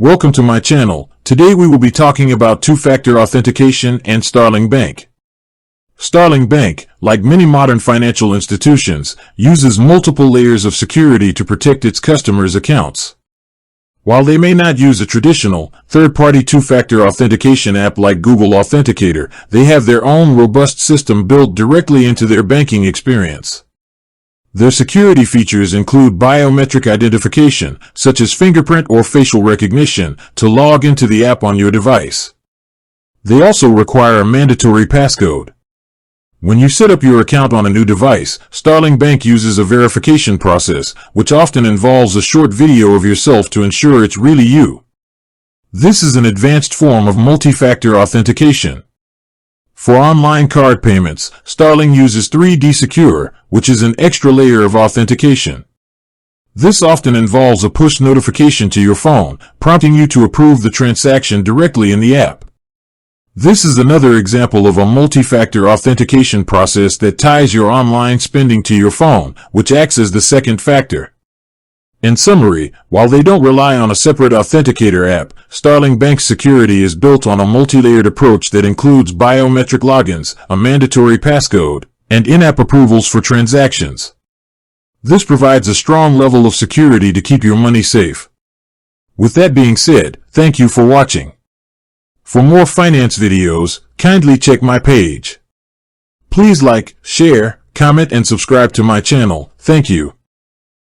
Welcome to my channel. Today we will be talking about two-factor authentication and Starling Bank. Starling Bank, like many modern financial institutions, uses multiple layers of security to protect its customers' accounts. While they may not use a traditional, third-party two-factor authentication app like Google Authenticator, they have their own robust system built directly into their banking experience. Their security features include biometric identification, such as fingerprint or facial recognition, to log into the app on your device. They also require a mandatory passcode. When you set up your account on a new device, Starling Bank uses a verification process, which often involves a short video of yourself to ensure it's really you. This is an advanced form of multi-factor authentication. For online card payments, Starling uses 3D Secure, which is an extra layer of authentication. This often involves a push notification to your phone, prompting you to approve the transaction directly in the app. This is another example of a multi-factor authentication process that ties your online spending to your phone, which acts as the second factor. In summary, while they don't rely on a separate authenticator app, Starling Bank's security is built on a multi-layered approach that includes biometric logins, a mandatory passcode, and in-app approvals for transactions. This provides a strong level of security to keep your money safe. With that being said, thank you for watching. For more finance videos, kindly check my page. Please like, share, comment, and subscribe to my channel. Thank you.